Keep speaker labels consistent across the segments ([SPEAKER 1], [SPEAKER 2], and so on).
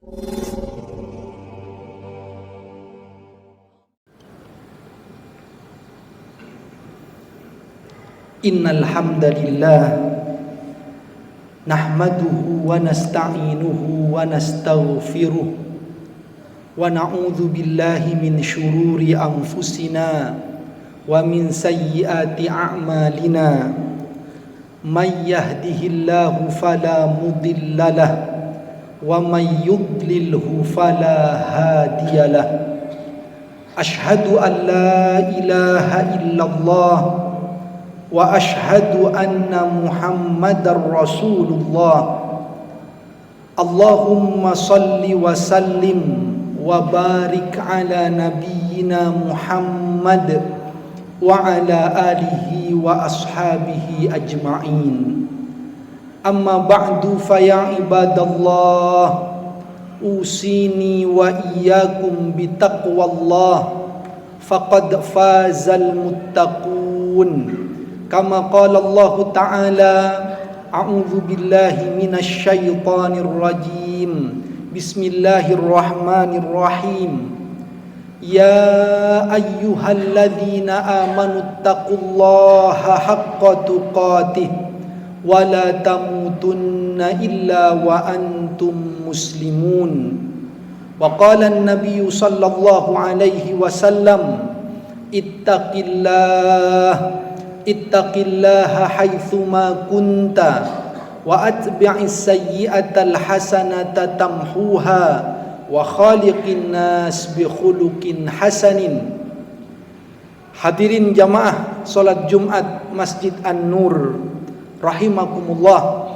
[SPEAKER 1] Innal hamdalillah nahmaduhu wa nasta'inuhu wa nastaghfiruh wa na'udzu billahi min syururi anfusina wa min sayyiati a'malina may yahdihillahu fala mudhillalah wa may yudlilhu fala hadiyalah. Asyhadu an la ilaha illallah wa ashhadu anna Muhammadar Rasulullah. Allahumma salli wa sallim wa barik ala nabiyyina Muhammad wa ala alihi wa ashabihi ajma'in. Amma ba'du fa ya ibadallah, usini wa iyyakum bitaqwallah faqad fazal muttaqun. Kama qala Allah Ta'ala, a'udzu billahi minasy syaithanir rajim. Bismillahirrahmanirrahim. Ya ayyuhalladzina amanu taqullaha haqqa tuqatih wa la tamutunna illa wa antum muslimun. Wa qala an-nabiyyu sallallahu alaihi wasallam, ittaqillaha haitsuma kunta wa atbi'is sayyi'atal hasanata tamhuha wa khaliqin nas bi khuluqin hasanin. Hadirin jamaah salat Jumat Masjid An-Nur rahimakumullah.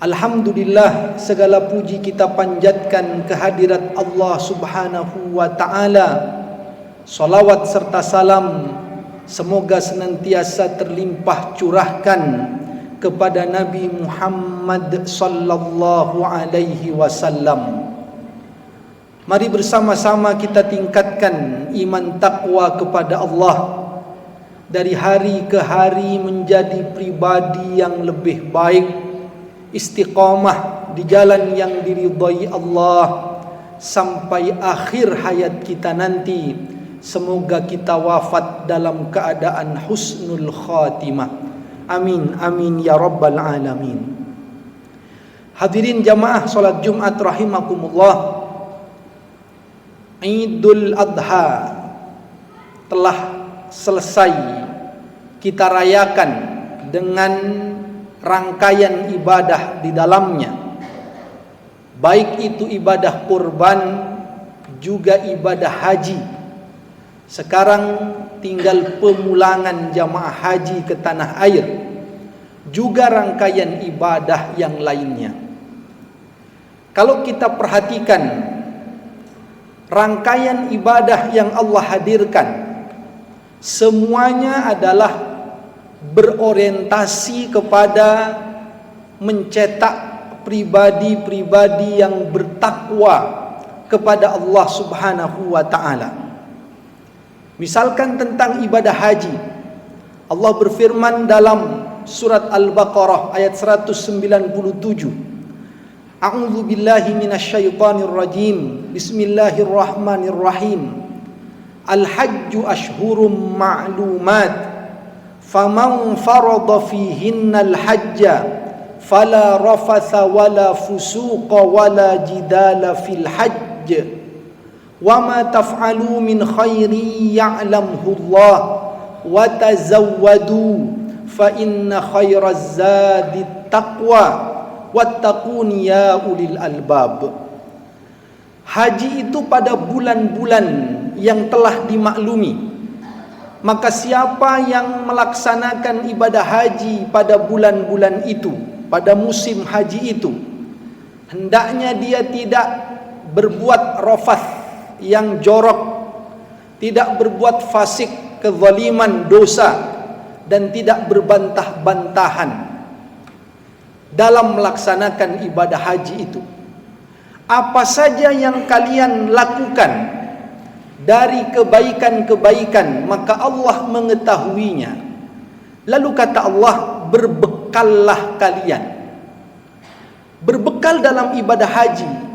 [SPEAKER 1] Alhamdulillah, segala puji kita panjatkan kehadirat Allah Subhanahu wa taala. Salawat serta salam semoga senantiasa terlimpah curahkan kepada Nabi Muhammad sallallahu alaihi wasallam. Mari bersama-sama kita tingkatkan iman takwa kepada Allah, dari hari ke hari menjadi pribadi yang lebih baik, istiqamah di jalan yang diridhai Allah sampai akhir hayat kita nanti. Semoga kita wafat dalam keadaan husnul khatimah. Amin, amin ya rabbal alamin. Hadirin jamaah salat Jumat rahimakumullah. Idul Adha telah selesai kita rayakan dengan rangkaian ibadah di dalamnya, baik itu ibadah kurban juga ibadah haji. Sekarang tinggal pemulangan jamaah haji ke tanah air, juga rangkaian ibadah yang lainnya. Kalau kita perhatikan rangkaian ibadah yang Allah hadirkan, semuanya adalah berorientasi kepada mencetak pribadi-pribadi yang bertakwa kepada Allah Subhanahu wa ta'ala. Misalkan tentang ibadah haji, Allah berfirman dalam surat Al-Baqarah ayat 197, A'udzu billahi minasyaitonir rajim. Bismillahirrahmanirrahim. Al-hajju ashhurum ma'lumat, faman farada fihinnal hajja fala rafatha wala fusuqa wala jidala fil hajj. Wa ma taf'alu min khairin ya'lamhu Allah wa tazawwadu fa inna khairaz zadi taqwa wattaqun ya ulil albab. Haji itu pada bulan-bulan yang telah dimaklumi. Maka siapa yang melaksanakan ibadah haji pada bulan-bulan itu, pada musim haji itu, hendaknya dia tidak berbuat rafath yang jorok, tidak berbuat fasik, kezaliman, dosa, dan tidak berbantah-bantahan dalam melaksanakan ibadah haji itu. Apa saja yang kalian lakukan dari kebaikan-kebaikan, maka Allah mengetahuinya. Lalu kata Allah, berbekallah kalian. Berbekal dalam ibadah haji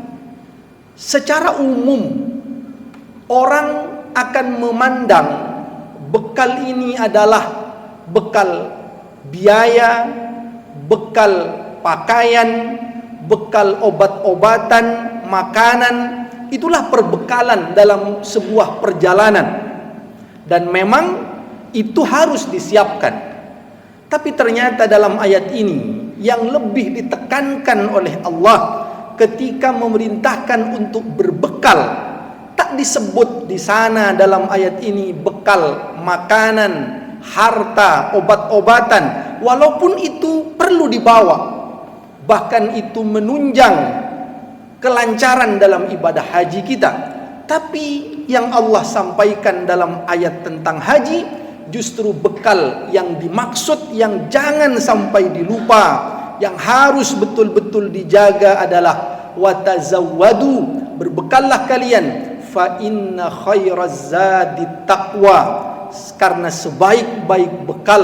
[SPEAKER 1] Secara umum orang akan memandang bekal ini adalah bekal biaya, bekal pakaian, bekal obat-obatan, makanan. Itulah perbekalan dalam sebuah perjalanan. Dan memang itu harus disiapkan. Tapi ternyata dalam ayat ini yang lebih ditekankan oleh Allah ketika memerintahkan untuk berbekal, tak disebut di sana dalam ayat ini bekal makanan, harta, obat-obatan, walaupun itu perlu dibawa. Bahkan itu menunjang kelancaran dalam ibadah haji kita. Tapi yang Allah sampaikan dalam ayat tentang haji justru bekal yang dimaksud, yang jangan sampai dilupa, yang harus betul-betul dijaga adalah watazawwadu, berbekallah kalian, fa inna khairaz zadi taqwa, karena sebaik-baik bekal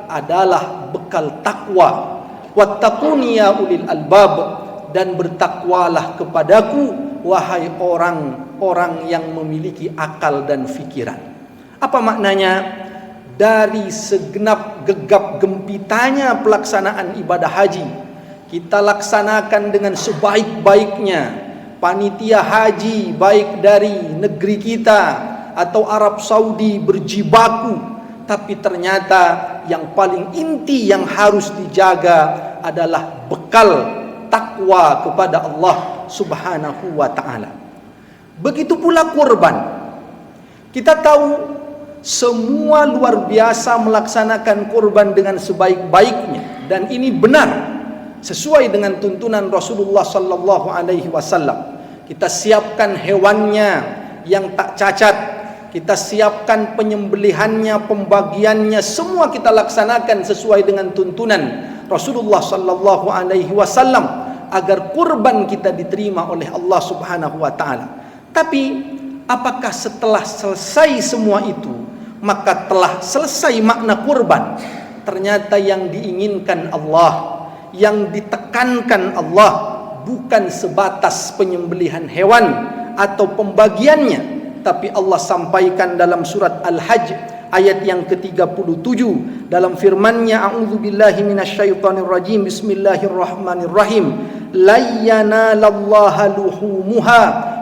[SPEAKER 1] adalah bekal takwa. Wattaquni ya ulil albab, dan bertakwalah kepadaku wahai orang-orang yang memiliki akal dan fikiran. Apa maknanya? Dari segenap gegap gempitanya pelaksanaan ibadah haji, kita laksanakan dengan sebaik-baiknya. Panitia haji baik dari negeri kita atau Arab Saudi berjibaku, tapi ternyata yang paling inti yang harus dijaga adalah bekal takwa kepada Allah Subhanahu wa ta'ala. Begitu pula kurban. Kita tahu semua luar biasa melaksanakan kurban dengan sebaik-baiknya, dan ini benar sesuai dengan tuntunan Rasulullah sallallahu alaihi wasallam. Kita siapkan hewannya yang tak cacat, kita siapkan penyembelihannya, pembagiannya, semua kita laksanakan sesuai dengan tuntunan Rasulullah sallallahu alaihi wasallam agar kurban kita diterima oleh Allah Subhanahu wa taala. Tapi apakah setelah selesai semua itu maka telah selesai makna kurban? Ternyata yang diinginkan Allah, yang ditekankan Allah bukan sebatas penyembelihan hewan atau pembagiannya, tapi Allah sampaikan dalam surat Al-Hajj ayat yang ke-37 dalam firman-Nya, a'udzubillahi minasyaitonirrajim, bismillahirrahmanirrahim, la yanalallaha luhumuha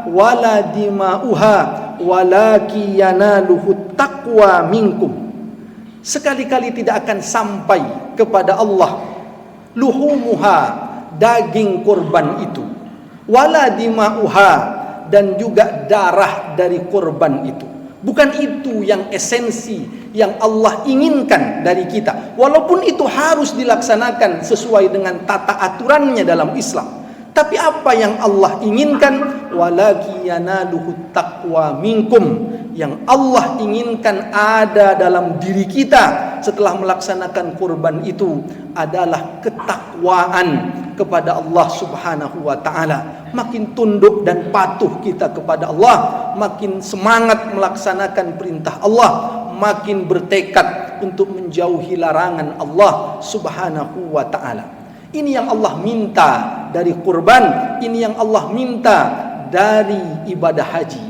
[SPEAKER 1] wala dima'uha walaki yanaluhu taqwa minkum. Sekali-kali tidak akan sampai kepada Allah luhumuha, daging kurban itu, wala dima'uha, dan juga darah dari kurban itu. Bukan itu yang esensi yang Allah inginkan dari kita, walaupun itu harus dilaksanakan sesuai dengan tata aturannya dalam Islam. Tapi apa yang Allah inginkan? Walaki yanaluhu taqwa minkum, yang Allah inginkan ada dalam diri kita setelah melaksanakan kurban itu adalah ketakwaan kepada Allah Subhanahu wa ta'ala. Makin tunduk dan patuh kita kepada Allah, makin semangat melaksanakan perintah Allah, makin bertekad untuk menjauhi larangan Allah Subhanahu wa ta'ala. Ini yang Allah minta dari kurban, ini yang Allah minta dari ibadah haji.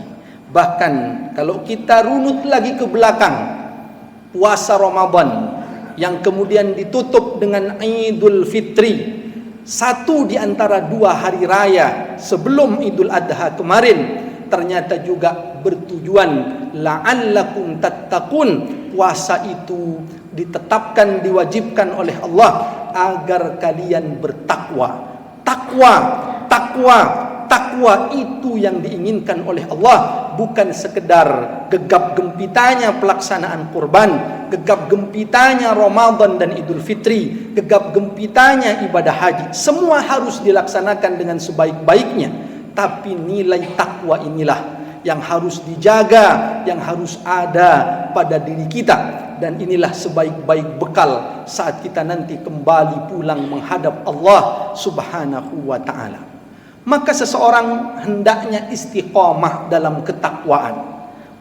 [SPEAKER 1] Bahkan kalau kita runut lagi ke belakang, puasa Ramadan yang kemudian ditutup dengan Idul Fitri, satu di antara dua hari raya sebelum Idul Adha kemarin, ternyata juga bertujuan la'allakum tattaqun. Puasa itu ditetapkan, diwajibkan oleh Allah agar kalian bertakwa. Takwa itu yang diinginkan oleh Allah, bukan sekedar gegap gempitanya pelaksanaan kurban, gegap gempitanya Ramadan dan Idul Fitri, gegap gempitanya ibadah haji. Semua harus dilaksanakan dengan sebaik-baiknya, tapi nilai takwa inilah yang harus dijaga, yang harus ada pada diri kita. Dan inilah sebaik-baik bekal saat kita nanti kembali pulang menghadap Allah Subhanahu wa ta'ala. Maka seseorang hendaknya istiqomah dalam ketakwaan.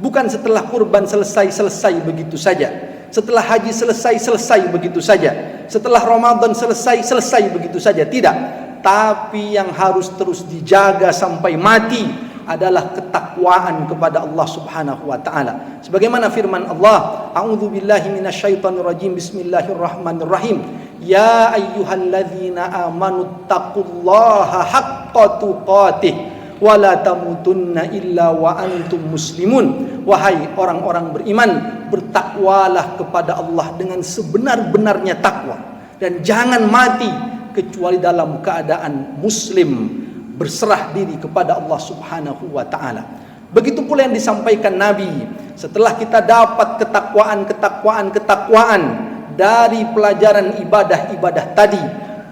[SPEAKER 1] Bukan setelah kurban selesai begitu saja, setelah haji selesai begitu saja, setelah Ramadan selesai begitu saja. Tidak. tapi yang harus terus dijaga sampai mati adalah ketakwaan kepada Allah Subhanahu wa taala. Sebagaimana firman Allah, a'udzubillahi minasyaitonirrajim, bismillahirrahmanirrahim. Ya ayyuhalladzina amanu taqullaha haqqa tuqatih wa la tamutunna illa wa antum muslimun. Wahai orang-orang beriman, bertakwalah kepada Allah dengan sebenar-benarnya takwa dan jangan mati kecuali dalam keadaan muslim, berserah diri kepada Allah Subhanahu wa taala. Begitu pula yang disampaikan Nabi, setelah kita dapat ketakwaan dari pelajaran ibadah-ibadah tadi,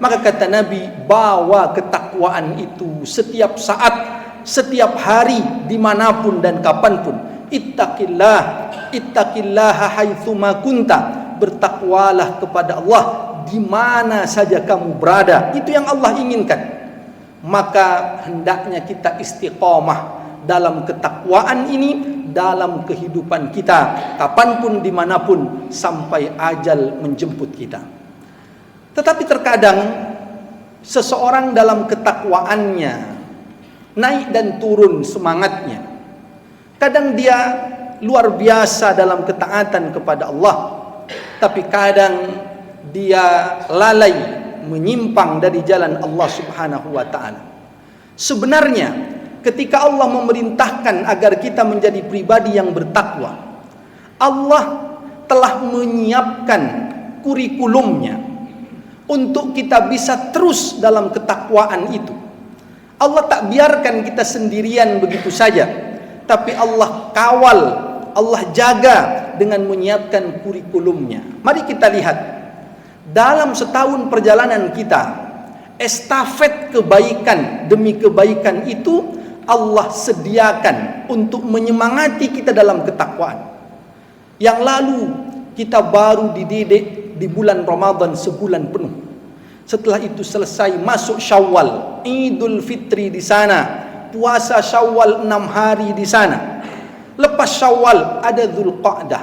[SPEAKER 1] maka kata Nabi, bawa ketakwaan itu setiap saat, setiap hari, dimanapun dan kapanpun. Ittaqillaha haitsuma kunta, bertakwalah kepada Allah di mana saja kamu berada. Itu yang Allah inginkan. Maka hendaknya kita istiqamah dalam ketakwaan ini dalam kehidupan kita, kapanpun dimanapun, sampai ajal menjemput kita. Tetapi terkadang seseorang dalam ketakwaannya naik dan turun semangatnya. Kadang dia luar biasa dalam ketaatan kepada Allah, tapi kadang dia lalai, menyimpang dari jalan Allah Subhanahu wa taala. Sebenarnya ketika Allah memerintahkan agar kita menjadi pribadi yang bertakwa, Allah telah menyiapkan kurikulumnya untuk kita bisa terus dalam ketakwaan itu. Allah tak biarkan kita sendirian begitu saja, tapi Allah kawal, Allah jaga dengan menyiapkan kurikulumnya. Mari kita lihat dalam setahun perjalanan kita, estafet kebaikan demi kebaikan itu Allah sediakan untuk menyemangati kita dalam ketakwaan. Yang lalu kita baru dididik di bulan Ramadan sebulan penuh. Setelah itu selesai, masuk Syawal, Idul Fitri di sana, puasa Syawal 6 hari di sana. Lepas Syawal ada Dzulqa'dah.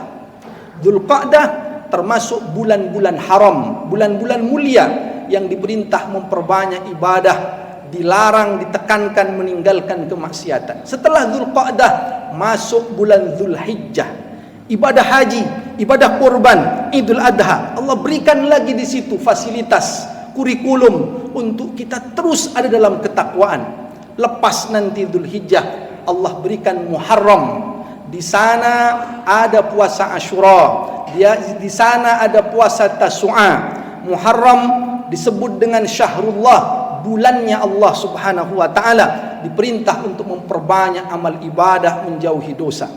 [SPEAKER 1] Dzulqa'dah termasuk bulan-bulan haram, bulan-bulan mulia yang diperintah memperbanyak ibadah, dilarang, ditekankan meninggalkan kemaksiatan. Setelah Dzulqa'dah masuk bulan Dzulhijjah, ibadah haji, ibadah kurban, Idul Adha. Allah berikan lagi di situ fasilitas, kurikulum untuk kita terus ada dalam ketakwaan. Lepas nanti Dzulhijjah, Allah berikan Muharram. Di sana ada puasa Asyura, di sana ada puasa Tasu'a. Muharram disebut dengan Syahrullah, bulannya Allah Subhanahu wa taala, diperintah untuk memperbanyak amal ibadah, menjauhi dosa.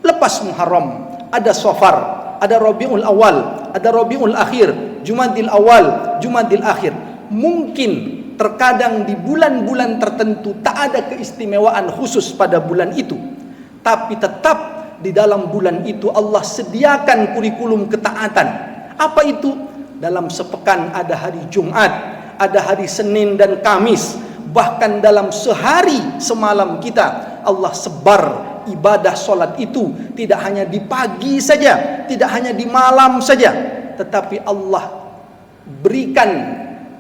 [SPEAKER 1] Lepas Muharram ada Safar, ada Rabiul Awal, ada Rabiul Akhir, Jumadil Awal, Jumadil Akhir. Mungkin terkadang di bulan-bulan tertentu tak ada keistimewaan khusus pada bulan itu, tapi tetap di dalam bulan itu Allah sediakan kurikulum ketaatan. Apa itu? Dalam sepekan ada hari Jumat, ada hari Senin dan Kamis. Bahkan dalam sehari semalam kita Allah sebar ibadah solat itu, tidak hanya di pagi saja, tidak hanya di malam saja, tetapi Allah berikan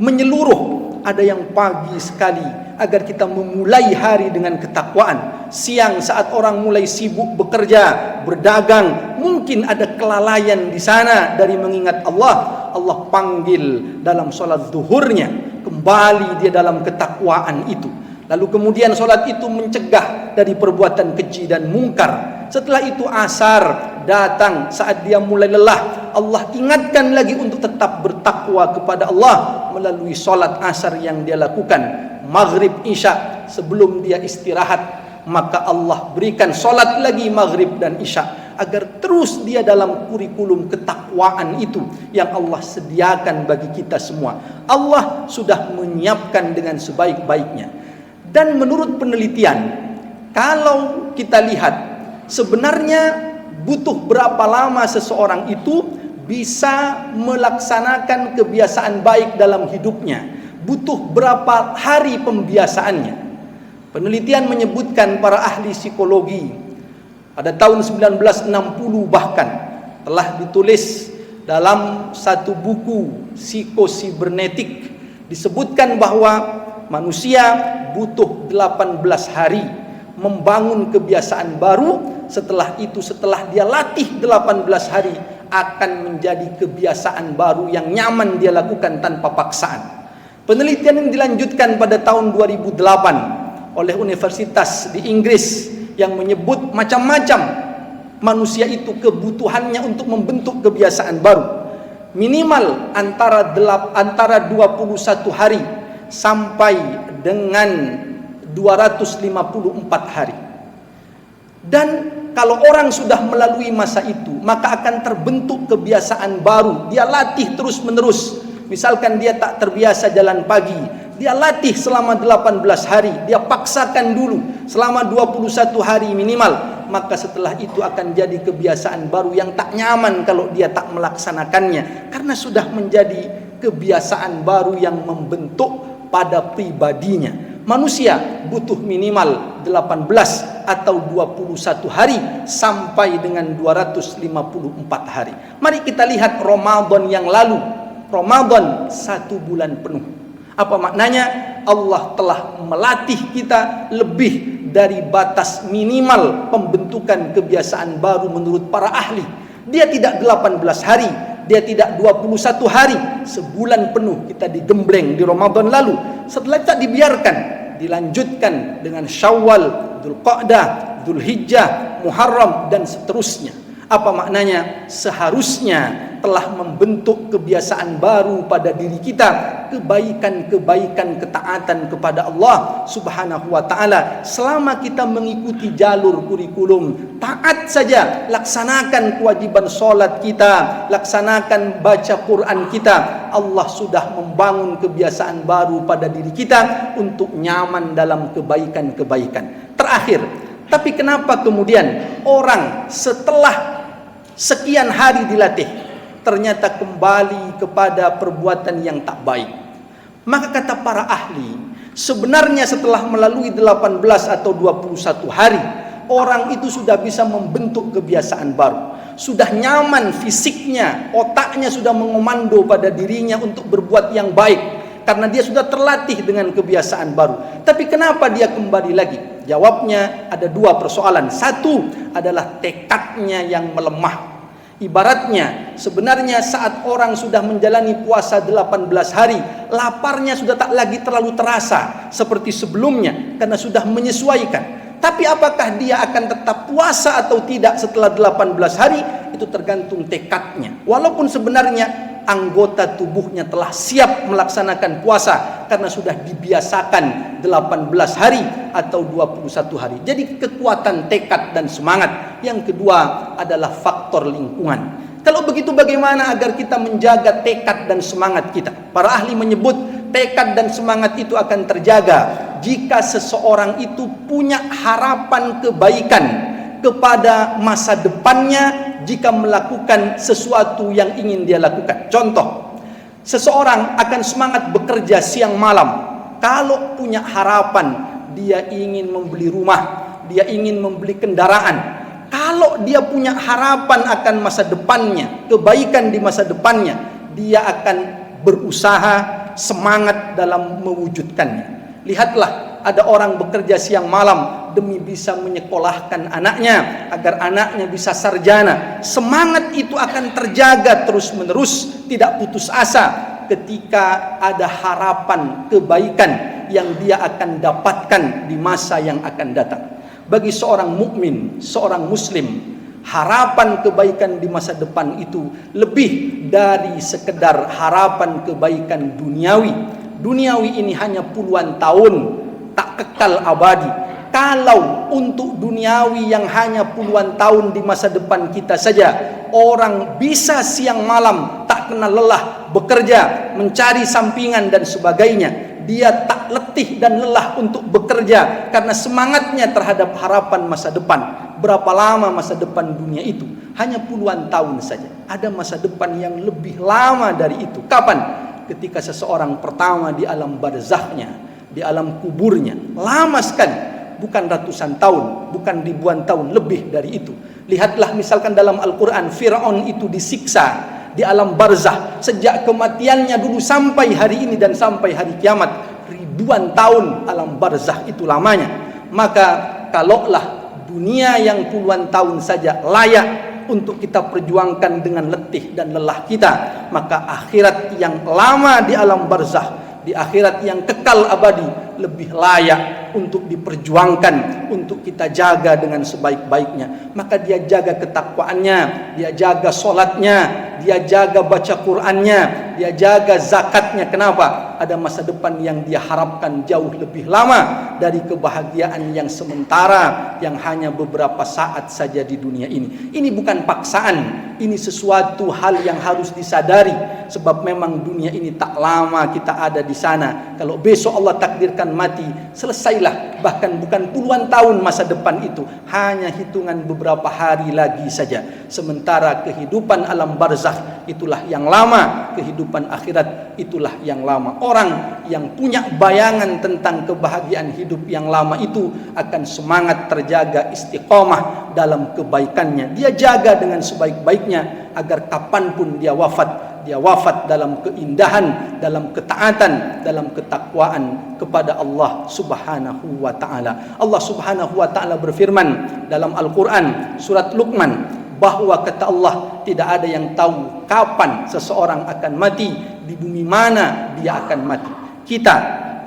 [SPEAKER 1] menyeluruh. Ada yang pagi sekali agar kita memulai hari dengan ketakwaan. Siang saat orang mulai sibuk bekerja, berdagang, mungkin ada kelalaian di sana dari mengingat Allah. Allah panggil dalam solat zuhurnya, kembali dia dalam ketakwaan itu. Lalu kemudian solat itu mencegah dari perbuatan keji dan mungkar. Setelah itu asar datang, saat dia mulai lelah, Allah ingatkan lagi untuk tetap bertakwa kepada Allah melalui solat asar yang dia lakukan. Maghrib isya sebelum dia istirahat, maka Allah berikan solat lagi maghrib dan isya, agar terus dia dalam kurikulum ketakwaan itu yang Allah sediakan bagi kita semua. Allah sudah menyiapkan dengan sebaik-baiknya. Dan menurut penelitian, kalau kita lihat, sebenarnya butuh berapa lama seseorang itu bisa melaksanakan kebiasaan baik dalam hidupnya, butuh berapa hari pembiasaannya. Penelitian menyebutkan, para ahli psikologi pada tahun 1960 bahkan telah ditulis dalam satu buku psikosibernetik, disebutkan bahwa manusia butuh 18 hari membangun kebiasaan baru. Setelah itu, setelah dia latih 18 hari, akan menjadi kebiasaan baru yang nyaman dia lakukan tanpa paksaan. Penelitian yang dilanjutkan pada tahun 2008 oleh Universitas di Inggris yang menyebut macam-macam manusia itu kebutuhannya untuk membentuk kebiasaan baru. Minimal antara 21 hari sampai dengan 254 hari. Dan kalau orang sudah melalui masa itu, maka akan terbentuk kebiasaan baru. Dia latih terus menerus. Misalkan dia tak terbiasa jalan pagi, dia latih selama 18 hari, dia paksakan dulu selama 21 hari minimal. Maka setelah itu akan jadi kebiasaan baru yang tak nyaman kalau dia tak melaksanakannya, karena sudah menjadi kebiasaan baru yang membentuk pada pribadinya. Manusia butuh minimal 18 atau 21 hari sampai dengan 254 hari. Mari kita lihat Ramadan yang lalu. Ramadan 1 bulan penuh. Apa maknanya? Allah telah melatih kita lebih dari batas minimal pembentukan kebiasaan baru menurut para ahli. Dia tidak 18 hari, dia tidak 21 hari, sebulan penuh kita digembleng di Ramadan lalu. Setelah tak dibiarkan, dilanjutkan dengan Syawal, Dzulqa'dah, Dzulhijjah, Muharram dan seterusnya. Apa maknanya? Seharusnya telah membentuk kebiasaan baru pada diri kita, kebaikan-kebaikan ketaatan kepada Allah Subhanahu wa taala. Selama kita mengikuti jalur kurikulum, taat saja, laksanakan kewajiban salat kita, laksanakan baca Quran kita, Allah sudah membangun kebiasaan baru pada diri kita untuk nyaman dalam kebaikan-kebaikan. Terakhir, tapi kenapa kemudian orang setelah sekian hari dilatih ternyata kembali kepada perbuatan yang tak baik? Maka kata para ahli, sebenarnya setelah melalui 18 atau 21 hari, orang itu sudah bisa membentuk kebiasaan baru. Sudah nyaman fisiknya, otaknya sudah mengomando pada dirinya untuk berbuat yang baik, karena dia sudah terlatih dengan kebiasaan baru. Tapi kenapa dia kembali lagi? Jawabnya ada dua persoalan. Satu adalah tekadnya yang melemah. Ibaratnya sebenarnya saat orang sudah menjalani puasa 18 hari, laparnya sudah tak lagi terlalu terasa seperti sebelumnya karena sudah menyesuaikan. Tapi apakah dia akan tetap puasa atau tidak setelah 18 hari, itu tergantung tekadnya. Walaupun sebenarnya anggota tubuhnya telah siap melaksanakan puasa karena sudah dibiasakan 18 hari atau 21 hari. Jadi kekuatan tekad dan semangat. Yang kedua adalah faktor lingkungan. Kalau begitu bagaimana agar kita menjaga tekad dan semangat kita? Para ahli menyebut tekad dan semangat itu akan terjaga jika seseorang itu punya harapan kebaikan kepada masa depannya jika melakukan sesuatu yang ingin dia lakukan. Contoh, seseorang akan semangat bekerja siang malam kalau punya harapan dia ingin membeli rumah, dia ingin membeli kendaraan. Kalau dia punya harapan akan masa depannya, kebaikan di masa depannya, dia akan berusaha semangat dalam mewujudkannya. Lihatlah, ada orang bekerja siang malam demi bisa menyekolahkan anaknya agar anaknya bisa sarjana. Semangat itu akan terjaga terus-menerus, tidak putus asa ketika ada harapan kebaikan yang dia akan dapatkan di masa yang akan datang. Bagi seorang mukmin, seorang muslim, harapan kebaikan di masa depan itu lebih dari sekedar harapan kebaikan duniawi. Duniawi ini hanya puluhan tahun, tak kekal abadi. Kalau untuk duniawi yang hanya puluhan tahun di masa depan kita saja, orang bisa siang malam tak kenal lelah, bekerja, mencari sampingan dan sebagainya. Dia tak letih dan lelah untuk bekerja karena semangatnya terhadap harapan masa depan. Berapa lama masa depan dunia itu? Hanya puluhan tahun saja. Ada masa depan yang lebih lama dari itu. Kapan? Ketika seseorang pertama di alam barzakhnya, di alam kuburnya. Lama sekali, bukan ratusan tahun, bukan ribuan tahun, lebih dari itu. Lihatlah misalkan dalam Al-Quran, Fir'aun itu disiksa di alam barzakh sejak kematiannya dulu sampai hari ini dan sampai hari kiamat. ribuan tahun alam barzakh itu lamanya. Maka kalaulah dunia yang puluhan tahun saja layak untuk kita perjuangkan dengan letih dan lelah kita, maka akhirat yang lama di alam barzakh, di akhirat yang kekal abadi, lebih layak untuk diperjuangkan, untuk kita jaga dengan sebaik-baiknya. Maka dia jaga ketakwaannya, dia jaga solatnya, dia jaga baca Qur'annya, dia jaga zakatnya. Kenapa? Ada masa depan yang dia harapkan jauh lebih lama dari kebahagiaan yang sementara, yang hanya beberapa saat saja di dunia ini. Ini bukan paksaan, ini sesuatu hal yang harus disadari, sebab memang dunia ini tak lama kita ada di sana. Kalau besok Allah takdirkan mati, selesailah. Bahkan bukan puluhan tahun masa depan itu, hanya hitungan beberapa hari lagi saja. Sementara kehidupan alam barzakh itulah yang lama, kehidupan akhirat itulah yang lama. Orang yang punya bayangan tentang kebahagiaan hidup yang lama itu akan semangat terjaga istiqomah dalam kebaikannya. Dia jaga dengan sebaik-baiknya agar kapanpun dia wafat dalam keindahan, dalam ketaatan, dalam ketakwaan kepada Allah Subhanahu wa taala. Allah Subhanahu wa taala berfirman dalam Al-Qur'an surat Luqman, bahwa kata Allah, tidak ada yang tahu kapan seseorang akan mati, di bumi mana dia akan mati. Kita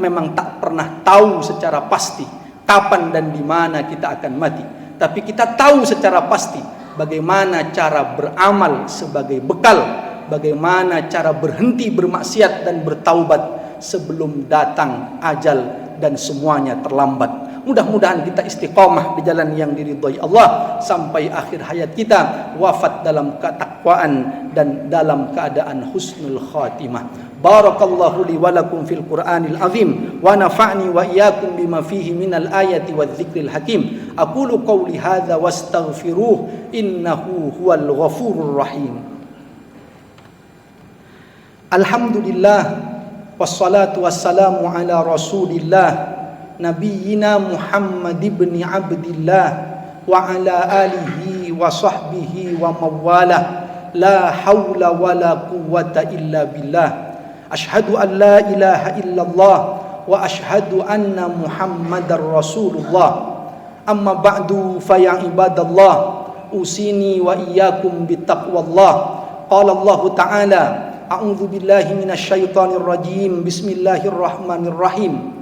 [SPEAKER 1] memang tak pernah tahu secara pasti kapan dan di mana kita akan mati, tapi kita tahu secara pasti bagaimana cara beramal sebagai bekal, bagaimana cara berhenti bermaksiat dan bertaubat sebelum datang ajal dan semuanya terlambat. Mudah-mudahan kita istiqamah di jalan yang diridhai Allah sampai akhir hayat kita, wafat dalam ketakwaan dan dalam keadaan husnul khatimah. Barakallahu li wa lakum fil Qur'anil azim wa nafa'ni wa iyyakum bima fihi minal ayati wadh-dhikril hakim. Aqulu qawli hadza wastaghfiruh innahu huwal ghafurur rahim. Alhamdulillah wassalatu wassalamu ala Rasulillah Nabiyyina Muhammad ibn Abdillah wa ala alihi wa sahbihi wa mawalah. La hawla wa la quwwata illa billah. Ashhadu an la ilaha illallah wa ashhadu anna Muhammadar Rasulullah. Amma ba'du fa ya ibadallah, usini wa iyyakum bittaqwallah. Qala Allah Ta'ala, a'udzu billahi minasy syaithanir rajim. Bismillahirrahmanirrahim.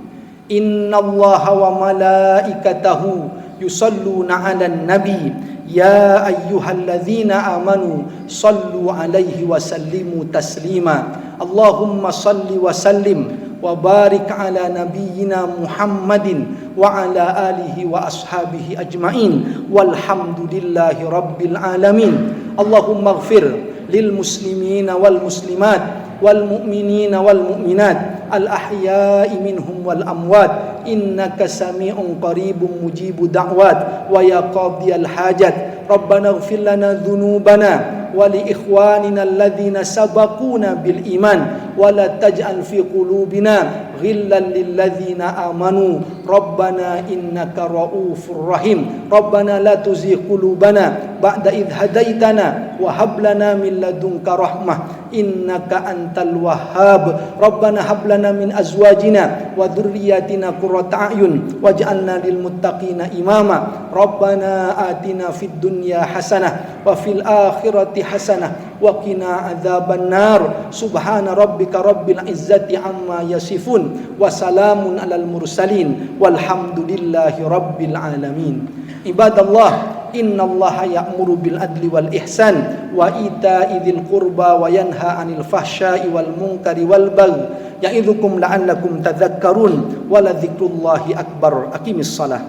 [SPEAKER 1] Innallaha wa malaikatahu yusalluna 'alan nabi ya ayyuhalladzina amanu sallu 'alaihi wa sallimu taslima. Allahumma salli wa sallim wa barik 'ala nabiyyina Muhammadin wa 'ala alihi wa ashabihi ajmain walhamdulillahi rabbil alamin. Allahumma ighfir lil muslimina wal muslimat wal mu'minina wal mu'minat al ahya'i minhum wal amwat innaka sami'un qaribun mujibu da'wat wa ya qadiyal hajat. Rabbana ighfir lana dhunubana wa li ikhwanina alladhina sabaquna bil iman wa la taj'al fi qulubina ghillan lil ladzina amanu rabbana innaka raufur rahim. Rabbana la tuzigh qulubana ba'da idh hadaitana wa hab lana min ladunka rahmah innaka antal wahhab. Rabbana hab lana min azwajina wa dhurriyyatina qurrata a'yun waj'alna lil muttaqina imama. Rabbana atina fid dunya hasanah wa fil akhirati hasanah wa qina adzaban nar. Subhana rabbika rabbil izzati amma yasifun wa salamun alal mursalin walhamdulillahi rabbil alamin. Ibadallah, innallaha ya'muru bil adli wal ihsan wa ita'i dzil qurba wa yanha 'anil fahsya'i wal munkari wal baghi ya'idzukum la'allakum tadhakkarun wa la dzikrullahi akbar. Aqimis shalah.